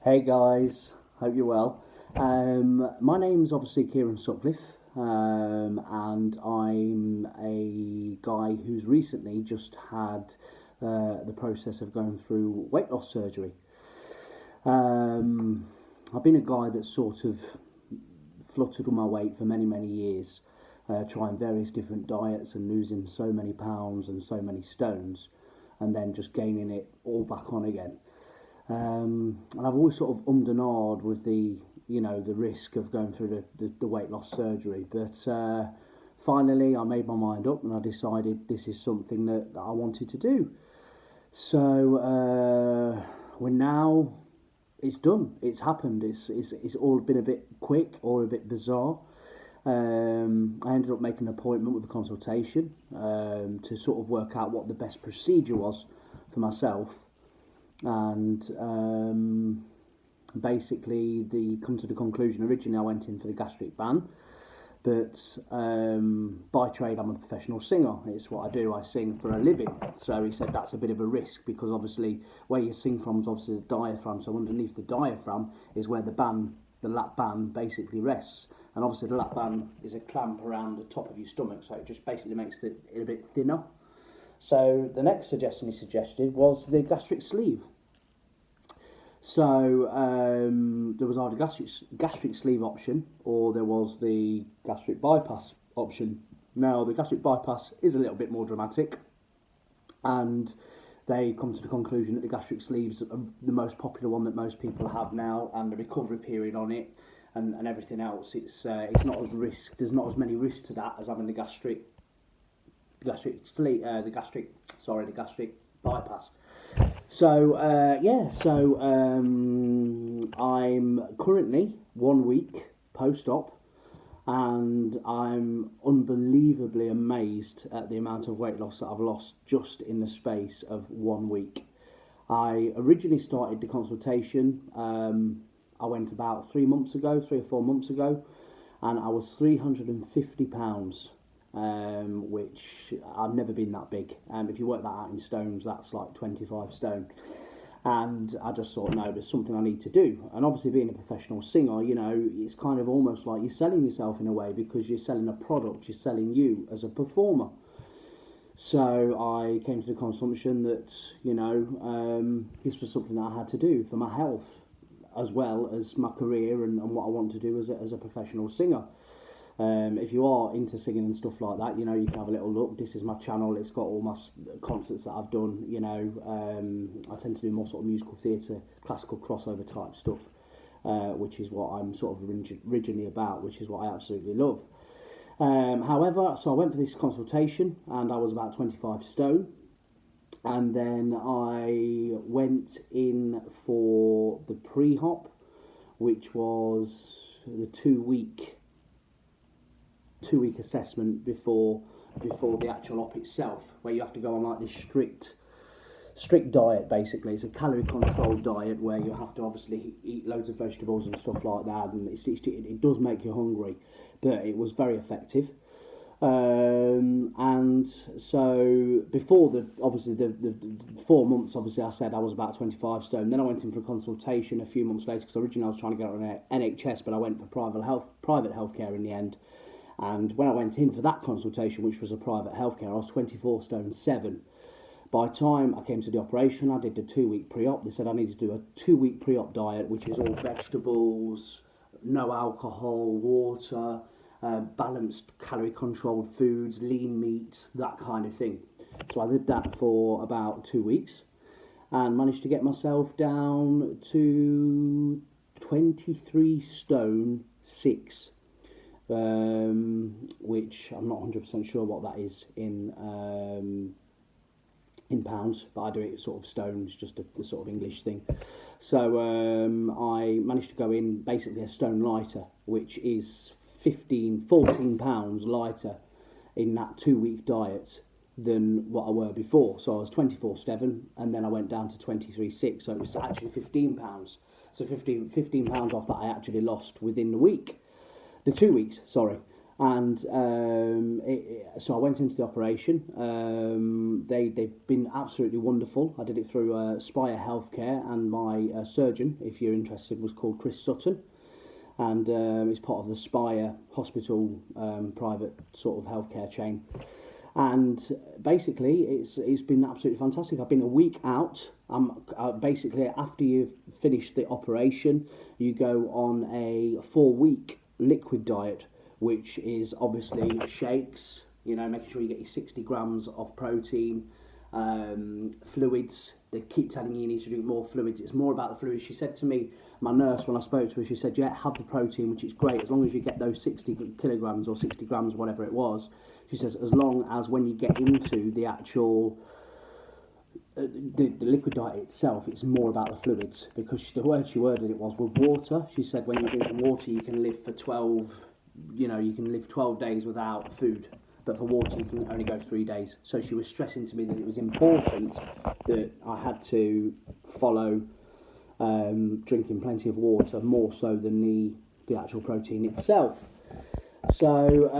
Hey guys, hope you're well. My name's obviously Kieran Sutcliffe, and I'm a guy who's recently just had the process of going through weight loss surgery. I've been a guy that's sort of fluttered with my weight for many years, trying various different diets and losing so many pounds and so many stones, and then just gaining it all back on again. And I've always sort of ummed and ahed with the risk of going through the weight loss surgery. But finally, I made my mind up and I decided this is something that I wanted to do. So it's done. It's happened. It's all been a bit quick or a bit bizarre. I ended up making an appointment with a consultation to sort of work out what the best procedure was for myself. And basically they come to the conclusion. Originally I went in for the gastric ban, but by trade I'm a professional singer. It's what I do. I sing for a living. So he said that's a bit of a risk, because obviously where you sing from is obviously the diaphragm, so underneath the diaphragm is where the lap band basically rests, and obviously the lap band is a clamp around the top of your stomach, so it just basically makes it a bit thinner. So the next suggestion he suggested was the gastric sleeve. So there was either gastric sleeve option, or there was the gastric bypass option. Now the gastric bypass is a little bit more dramatic, and they come to the conclusion that the gastric sleeves are the most popular one that most people have now, and the recovery period on it and everything else, it's not as risk. There's not as many risks to that as having the gastric bypass. So I'm currently 1 week post-op, and I'm unbelievably amazed at the amount of weight loss that I've lost just in the space of 1 week. I originally started the consultation, I went about 3 or 4 months ago, and I was 350 pounds. Which I've never been that big. If you work that out in stones, that's like 25 stone. And I just thought, no, there's something I need to do. And obviously being a professional singer, it's kind of almost like you're selling yourself in a way, because you're selling a product, you're selling you as a performer. So I came to the consumption that, this was something that I had to do for my health, as well as my career and what I want to do as a professional singer. If you are into singing and stuff like that, you can have a little look. This is my channel. It's got all my concerts that I've done. I tend to do more sort of musical theatre, classical crossover type stuff, which is what I'm sort of originally about, which is what I absolutely love. However, so I went for this consultation and I was about 25 stone. And then I went in for the pre-op, which was the 2 week assessment before the actual op itself, where you have to go on like this strict diet. Basically it's a calorie controlled diet where you have to obviously eat loads of vegetables and stuff like that, and it does make you hungry, but it was very effective. And so before the 4 months, obviously I said I was about 25 stone. Then I went in for a consultation a few months later, because originally I was trying to get on NHS, but I went for private healthcare in the end. And when I went in for that consultation, which was a private healthcare, I was 24 stone 7. By the time I came to the operation, I did a 2 week pre-op. They said I needed to do a 2 week pre-op diet, which is all vegetables, no alcohol, water, balanced calorie controlled foods, lean meats, that kind of thing. So I did that for about 2 weeks and managed to get myself down to 23 stone 6. Which I'm not 100% sure what that is in pounds, but I do it sort of stone. It's just the sort of English thing. So I managed to go in basically a stone lighter, which is 14 pounds lighter in that 2 week diet than what I were before. So I was 24 7, and then I went down to 23 6, so it was actually 15 pounds. So 15 pounds off that I actually lost within the week. The 2 weeks, sorry. And so I went into the operation. They've been absolutely wonderful. I did it through Spire Healthcare, and my surgeon, if you're interested, was called Chris Sutton, and he's part of the Spire Hospital private sort of healthcare chain. And basically, it's been absolutely fantastic. I've been a week out. Basically, after you've finished the operation, you go on a 4-week liquid diet, which is obviously shakes, making sure you get your 60 grams of protein, fluids. They keep telling you need to drink more fluids. It's more about the fluids. She said to me, my nurse, when I spoke to her, she said, yeah, have the protein, which is great, as long as you get those 60 kilograms or 60 grams, whatever it was. She says, as long as when you get into the actual the liquid diet itself, it's more about the fluids, because the word she worded it was with water. She said when you're drinking water, you can live for 12, you can live 12 days without food, but for water you can only go 3 days. So she was stressing to me that it was important that I had to follow drinking plenty of water more so than the actual protein itself. So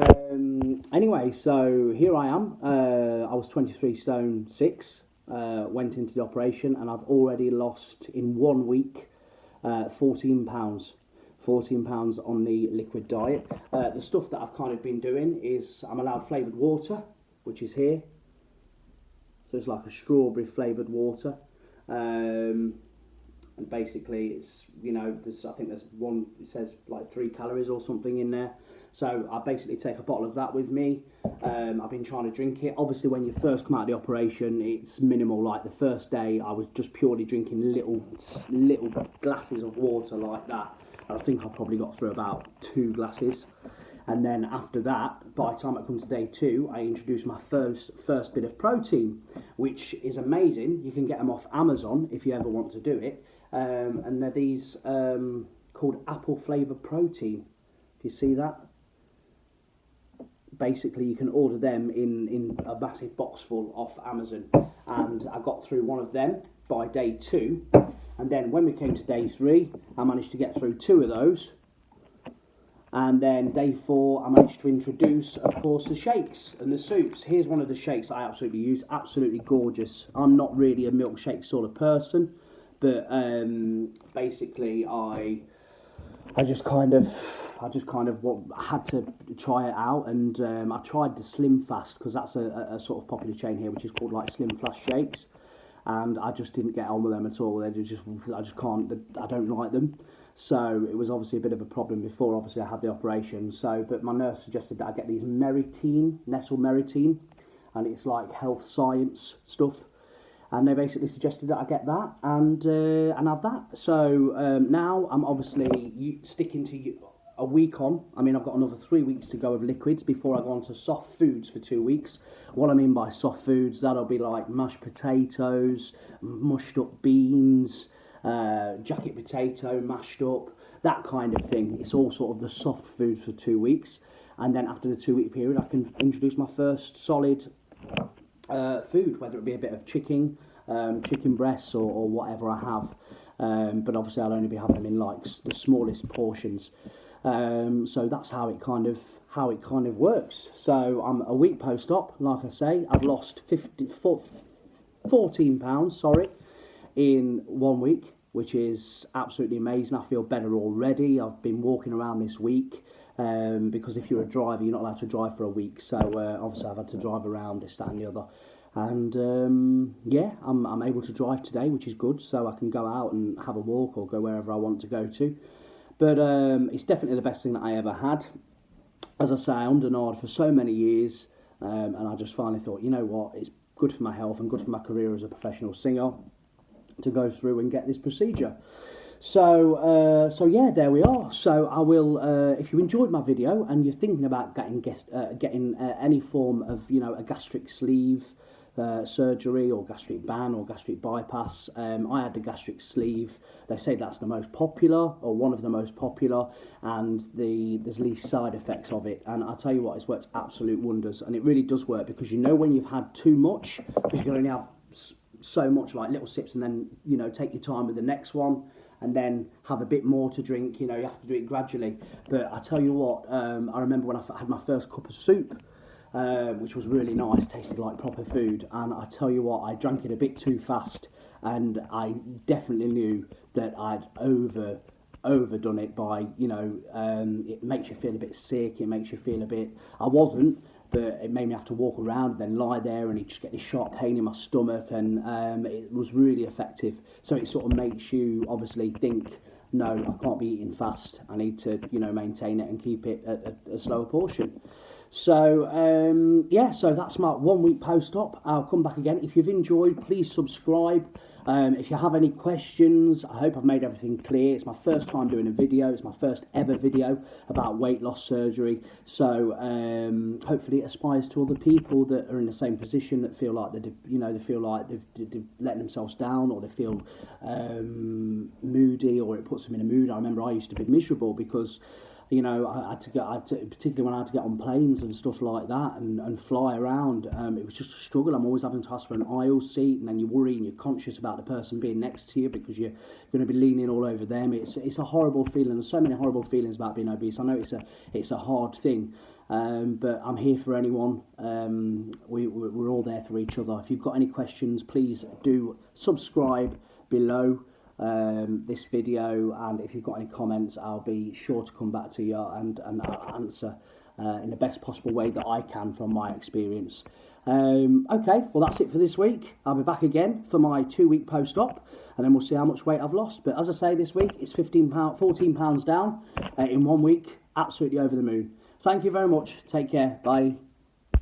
anyway, so here I am. I was 23 stone 6, went into the operation, and I've already lost in 1 week 14 pounds. 14 pounds on the liquid diet. The stuff that I've kind of been doing is I'm allowed flavoured water, which is here. So it's like a strawberry flavoured water. And basically it's, I think there's one, it says like 3 calories or something in there. So I basically take a bottle of that with me. I've been trying to drink it. Obviously when you first come out of the operation, it's minimal. Like the first day I was just purely drinking little glasses of water like that. I think I probably got through about 2 glasses. And then after that, by the time I come to day 2, I introduced my first bit of protein, which is amazing. You can get them off Amazon if you ever want to do it. And they're these called apple flavoured protein. Do you see that? Basically, you can order them in a massive box full off Amazon. And I got through one of them by day 2. And then when we came to day 3, I managed to get through 2 of those. And then day 4, I managed to introduce, of course, the shakes and the soups. Here's one of the shakes I absolutely use. Absolutely gorgeous. I'm not really a milkshake sort of person, but basically I just kind of had to try it out, and I tried the Slim Fast, because that's a sort of popular chain here, which is called like Slim Fast shakes, and I just didn't get on with them at all. I just can't. I don't like them. So it was obviously a bit of a problem before. Obviously I had the operation. So, but my nurse suggested that I get these Nestle Meritine, and it's like health science stuff. And they basically suggested that I get that and have that. So now I'm obviously sticking to a week on. I mean, I've got another 3 weeks to go of liquids before I go on to soft foods for 2 weeks. What I mean by soft foods, that'll be like mashed potatoes, mushed up beans, jacket potato mashed up, that kind of thing. It's all sort of the soft foods for 2 weeks. And then after the 2 week period, I can introduce my first solid food, whether it be a bit of chicken breasts or whatever I have, but obviously I'll only be having them in like the smallest portions. So that's how it kind of works. So I'm a week post-op, like I say. I've lost 14 pounds, in 1 week, which is absolutely amazing. I feel better already. I've been walking around this week. Because if you're a driver, you're not allowed to drive for a week. So obviously I've had to drive around this, that and the other. And yeah, I'm able to drive today, which is good. So I can go out and have a walk or go wherever I want to go to. But it's definitely the best thing that I ever had. As I say, I undernoured for so many years. And I just finally thought, you know what, it's good for my health and good for my career as a professional singer to go through and get this procedure. So yeah, there we are. So I will, if you enjoyed my video and you're thinking about getting any form of, a gastric sleeve surgery or gastric ban or gastric bypass, I had the gastric sleeve. They say that's the most popular, or one of the most popular, and there's least side effects of it. And I'll tell you what, it's worked absolute wonders, and it really does work, because when you've had too much, because you can only have so much, like little sips, and then take your time with the next one, and then have a bit more to drink. You know, you have to do it gradually. But I tell you what, I remember when I had my first cup of soup, which was really nice, tasted like proper food, and I tell you what, I drank it a bit too fast, and I definitely knew that I'd overdone it by, you know, it makes you feel a bit sick, it makes you feel a bit, I wasn't, but it made me have to walk around and then lie there, and you just get this sharp pain in my stomach, and it was really effective. So it sort of makes you obviously think, no, I can't be eating fast, I need to, you know, maintain it and keep it at a slower portion. So yeah, so that's my 1 week post-op. I'll come back again. If you've enjoyed, please subscribe. If you have any questions, I hope I've made everything clear. It's my first time doing a video. It's my first ever video about weight loss surgery. So hopefully it aspires to other people that are in the same position, that feel like they feel like they've letting themselves down, or they feel moody, or it puts them in a mood. I remember I used to be miserable because, you know, I had to particularly when I had to get on planes and stuff like that, and fly around. It was just a struggle. I'm always having to ask for an aisle seat, and then you worry and you're conscious about the person being next to you because you're going to be leaning all over them. It's a horrible feeling. There's so many horrible feelings about being obese. I know it's a hard thing, but I'm here for anyone. We're all there for each other. If you've got any questions, please do subscribe below this video, and if you've got any comments, I'll be sure to come back to you and answer in the best possible way that I can from my experience. Okay, well, that's it for this week. I'll be back again for my 2 week post-op, and then we'll see how much weight I've lost. But as I say, this week it's 14 pounds down in 1 week. Absolutely over the moon. Thank you very much. Take care. Bye.